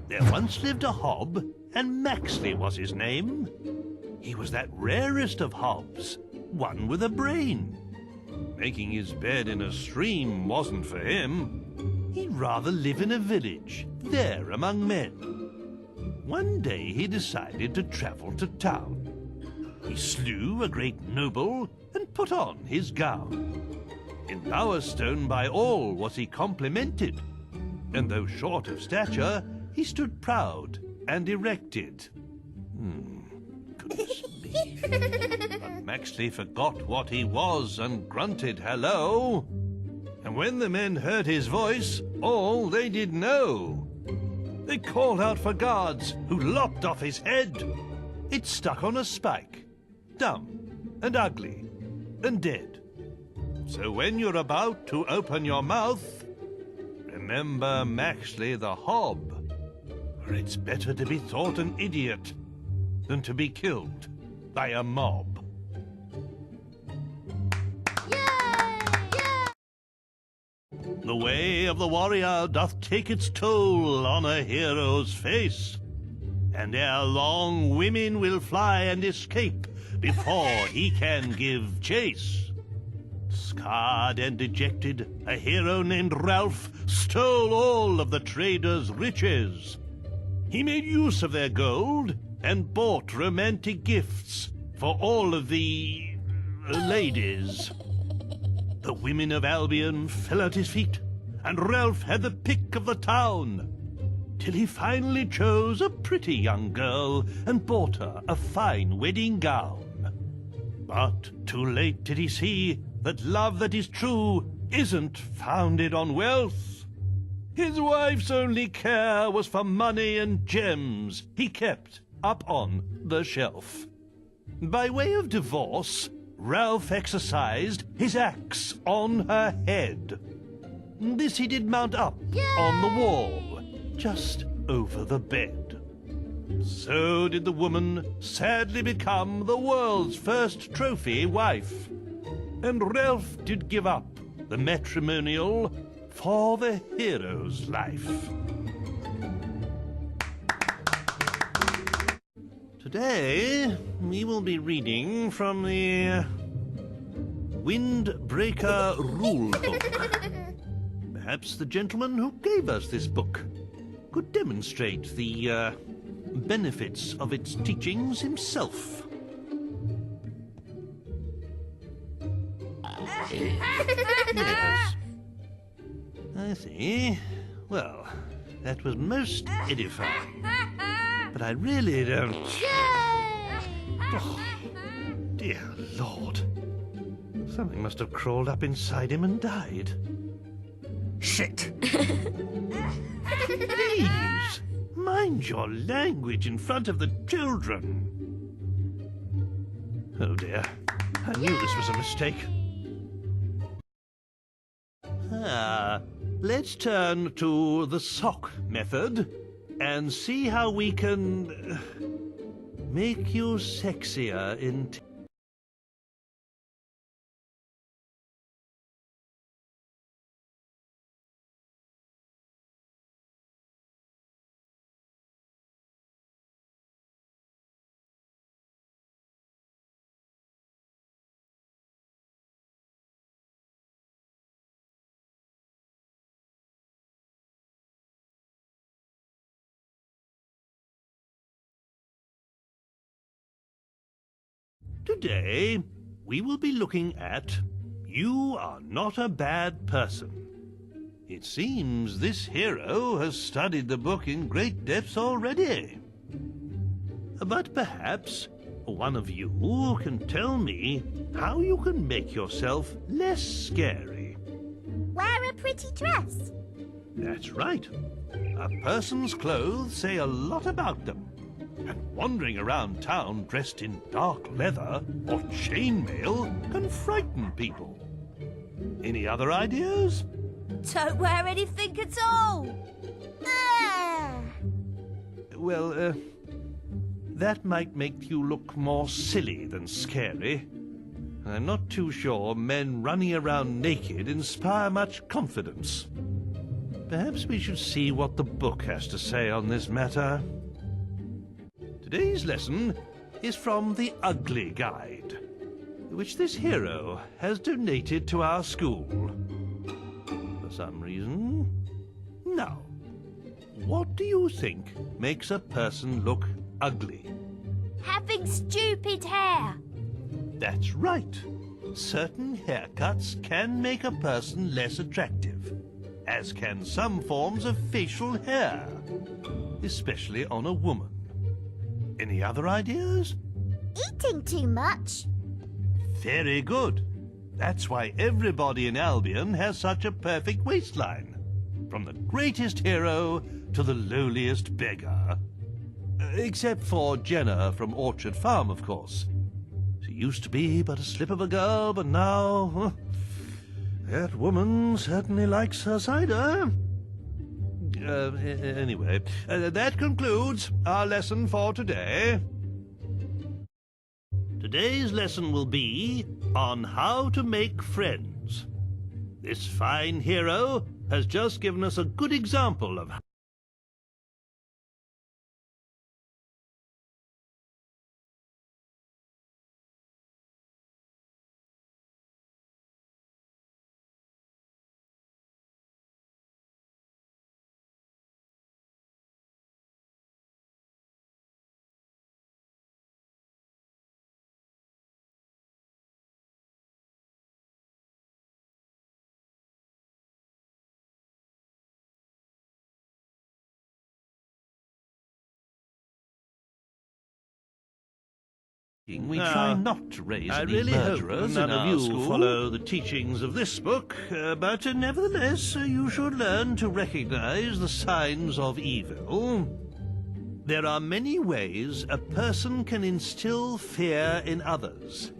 There once lived a hob, and Maxley was his name. He was that rarest of hobs, one with a brain. Making his bed in a stream wasn't for him. He'd rather live in a village, there among men. One day he decided to travel to town. He slew a great noble and put on his gown. In Bowerstone by all was he complimented, and though short of stature, he stood proud and erected. Goodness me. But Maxley forgot what he was and grunted hello. And when the men heard his voice, all they did know. They called out for guards, who lopped off his head. It stuck on a spike, dumb and ugly and dead. So when you're about to open your mouth, remember Maxley the hob. For it's better to be thought an idiot than to be killed by a mob. The way of the warrior doth take its toll on a hero's face, and ere long women will fly and escape before he can give chase. Scarred and dejected, a hero named Ralph stole all of the traders' riches. He made use of their gold and bought romantic gifts for all of the ladies. The women of Albion fell at his feet, and Ralph had the pick of the town, till he finally chose a pretty young girl and bought her a fine wedding gown. But too late did he see that love that is true isn't founded on wealth. His wife's only care was for money and gems he kept up on the shelf. By way of divorce, Ralph exercised his axe on her head. This he did mount up on the wall, just over the bed. So did the woman sadly become the world's first trophy wife. And Ralph did give up the matrimonial for the hero's life. Today, we will be reading from the Windbreaker rule book. Perhaps the gentleman who gave us this book could demonstrate the benefits of its teachings himself. Yes. I see. Well, that was most edifying. But I really don't... Oh, dear Lord. Something must have crawled up inside him and died. Shit! Please, mind your language in front of the children. Oh dear, I knew this was a mistake. Let's turn to the sock method and see how we can make you sexier in... Today, we will be looking at You Are Not a Bad Person. It seems this hero has studied the book in great depths already. But perhaps one of you can tell me how you can make yourself less scary. Wear a pretty dress. That's right. A person's clothes say a lot about them. And wandering around town dressed in dark leather or chainmail can frighten people. Any other ideas? Don't wear anything at all. Well, that might make you look more silly than scary. I'm not too sure men running around naked inspire much confidence. perhaps we should see what the book has to say on this matter. Today's lesson is from the Ugly Guide, which this hero has donated to our school. For some reason. Now, what do you think makes a person look ugly? Having stupid hair. That's right. Certain haircuts can make a person less attractive, as can some forms of facial hair, especially on a woman. Any other ideas? Eating too much. Very good. That's why everybody in Albion has such a perfect waistline. From the greatest hero to the lowliest beggar. Except for Jenna from Orchard Farm, of course. She used to be but a slip of a girl, but now... that woman certainly likes her cider. Anyway, that concludes our lesson for today. Today's lesson will be on how to make friends. This fine hero has just given us a good example of we try not to raise any murderers in our school. Follow the teachings of this book, but nevertheless you should learn to recognize the signs of evil. There are many ways a person can instill fear in others,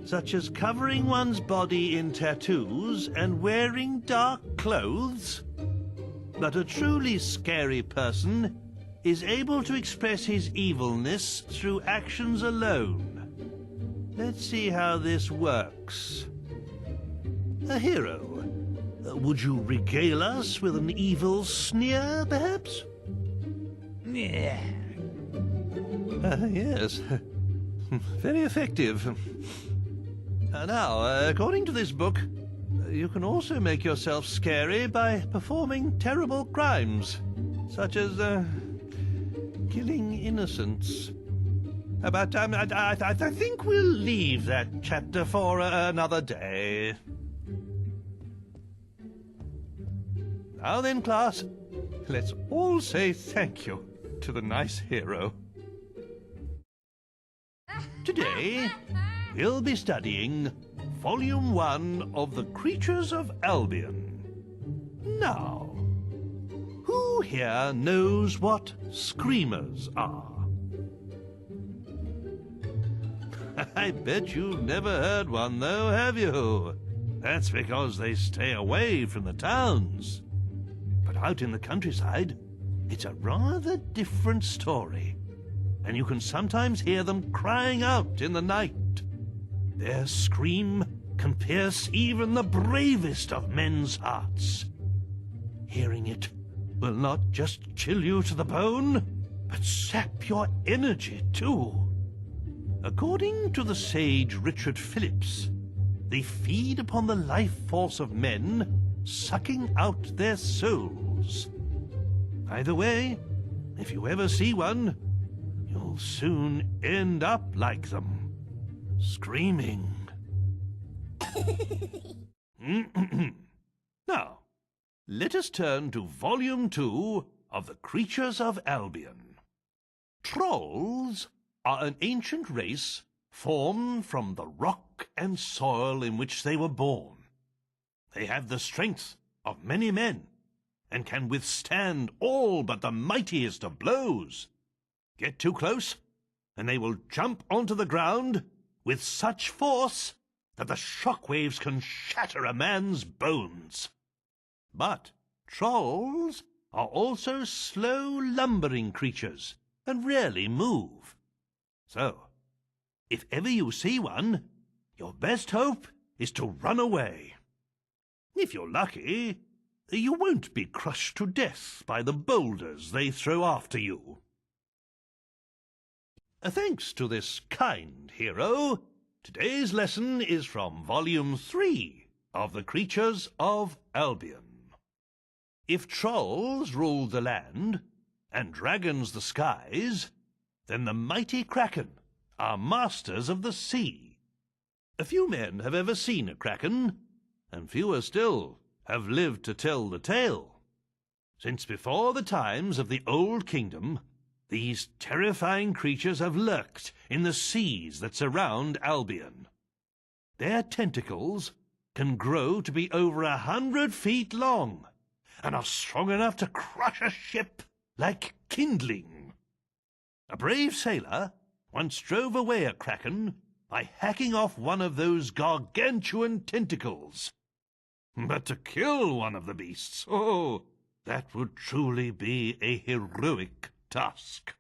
such as covering one's body in tattoos and wearing dark clothes. But a truly scary person is able to express his evilness through actions alone. Let's see how this works. A hero, would you regale us with an evil sneer, perhaps? Yes. Very effective. Now, according to this book, you can also make yourself scary by performing terrible crimes, such as, killing innocents. But I think we'll leave that chapter for another day. Now then, class, let's all say thank you to the nice hero. Today, we'll be studying Volume 1 of The Creatures of Albion. Now, who here knows what screamers are? I bet you've never heard one, though, have you? That's because they stay away from the towns. But out in the countryside, it's a rather different story. And you can sometimes hear them crying out in the night. Their scream can pierce even the bravest of men's hearts. Hearing it will not just chill you to the bone, but sap your energy too. According to the sage Richard Phillips, they feed upon the life force of men, sucking out their souls. Either way, if you ever see one, you'll soon end up like them, screaming. Now, let us turn to Volume 2 of The Creatures of Albion. Trolls are an ancient race formed from the rock and soil in which they were born. They have the strength of many men and can withstand all but the mightiest of blows. Get too close, and they will jump onto the ground with such force that the shockwaves can shatter a man's bones. But trolls are also slow, lumbering creatures and rarely move. So, if ever you see one, your best hope is to run away. If you're lucky, You won't be crushed to death by the boulders they throw after you. Thanks to this kind hero, today's lesson is from Volume 3 of The Creatures of Albion. If trolls ruled the land, and dragons the skies, then the mighty Kraken are masters of the sea. A few men have ever seen a Kraken, and fewer still have lived to tell the tale. Since before the times of the Old Kingdom, these terrifying creatures have lurked in the seas that surround Albion. Their tentacles can grow to be over 100 feet long, and are strong enough to crush a ship like kindling. A brave sailor once drove away a Kraken by hacking off one of those gargantuan tentacles. But to kill one of the beasts, oh, that would truly be a heroic task.